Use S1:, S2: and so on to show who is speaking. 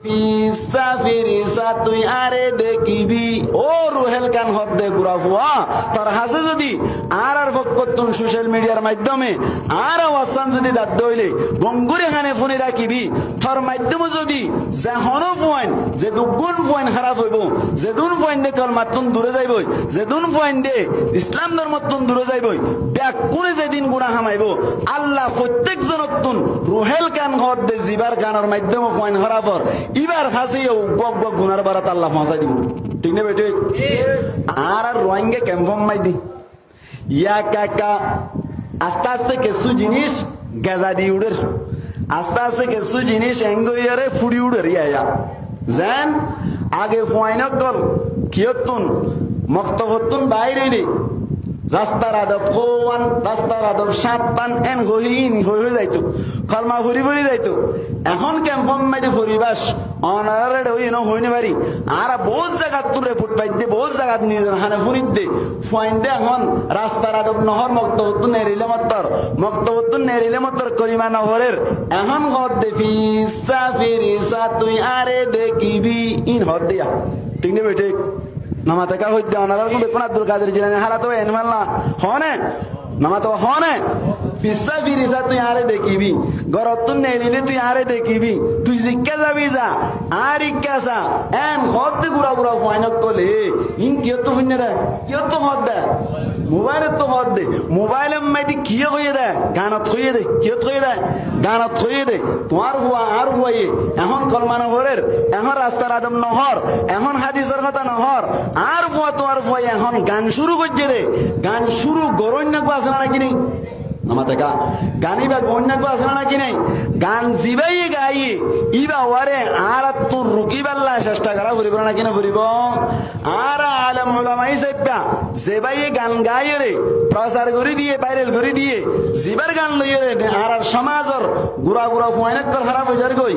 S1: পিসা ফিরিসা তুই আরে দেখিবি ও রুহেল কান হদ্দে গুরাফুয়া তোর হাসে যদি আর ফকতুন সোশ্যাল মিডিয়ার মাধ্যমে আর ওয়াসান যদি দাদ্দ হইলে বঙ্গুর এখানে ফোনে রাখিবি তোর মাধ্যমে যদি যেহনো পয়েন্ট যে দুগুণ পয়েন্ট খারাপ হইব যেদুন পয়েন্ট দে কলমাতুন দূরে যাইবই যেদুন পয়েন্ট দে ইসলাম ধর্মতুন দূরে যাইবই ব্যাক করে যেদিন গুনাহ হামাইব আল্লাহ প্রত্যেক জনতুন রুহেল কান হদ্দে জিবার কানের মাধ্যমে পয়েন্ট খারাপর ইবার হাসিও গগ গগ গুনার বারাত আল্লাহ মাজাই দিব ঠিক না বেটে আর রোহিঙ্গা ক্যাম্পম মাই দি ইয়া কাকা আস্তে আস্তে কিছু জিনিস গাজা দি উড়ের আস্তে আস্তে কিছু জিনিস এঙ্গরিয়ারে ফুড়ি উড়ের ইয়া জান আগে ফয়নক গল কিয়তুন মক্তবতুন বাইরে নি রাস্তার আদব ফোয়ান রাস্তার আদব সাত পান এন হই যাইতো কলমা ফুরি ফুরি যাইতো এখন ক্যাম্পম মাইতে পরিবাস অনারে হই ন হইনি পারি আর বহুত জায়গা তুলে ফুট পাইতে বহুত জায়গা নিজের হানে ফুরিত দে ফয়েন দে এখন রাস্তার আদব নহর মক্তবতুন নেরিলে মত্তর করিমা নহরের এখন হদ দে ফিসা ফিরিসা তুই আরে দেখিবি ইন হদ দিয়া ঠিক না বেটে নামাতে কা হইতে অনারার কোন আব্দুল কাদের জিলানী হারা তো এন মাল্লা হনে নামা তো হনে ফিসা ফিরিসা তুই আরে দেখিবি গরতুন নেলিলে তুই আরে দেখিবি তুই জিজ্ঞা যাবি যা আর ইজ্ঞাসা এন হতে গুড়া গুড়া ফাইনক কলে ইন কিয় তো হইনে রে কিয় তো হদ দে মোবাইলে তো হদ দে মোবাইলে মাইদি কিয় হইয়ে দে গানত হইয়ে দে কিয় হইয়ে দে গানত হইয়ে দে তোমার হুয়া আর হুয়াই এখন কলমান হরের এখন রাস্তার আদম নহর এখন হাদিসের কথা নহর আর হুয়া তোমার হুয়াই এখন গান শুরু করছে রে গান শুরু গরণ্য আছে না নাকি নেই নামাতে কা গানিবা গণ্য আছে না নাকি নেই গান জিবাই গাইয়ে ইবা ওয়ারে আর তোর রুকিবাল্লা চেষ্টা করা করিব না কিনা করিব আর আলেম উলামাই সাইবা জেবাই গান গাইয়ে রে প্রচার করে দিয়ে ভাইরাল করে দিয়ে জিবার গান লইয়ে রে আর সমাজের গুড়া গুড়া ফুয়াইনাক খারাপ হয়ে যার গই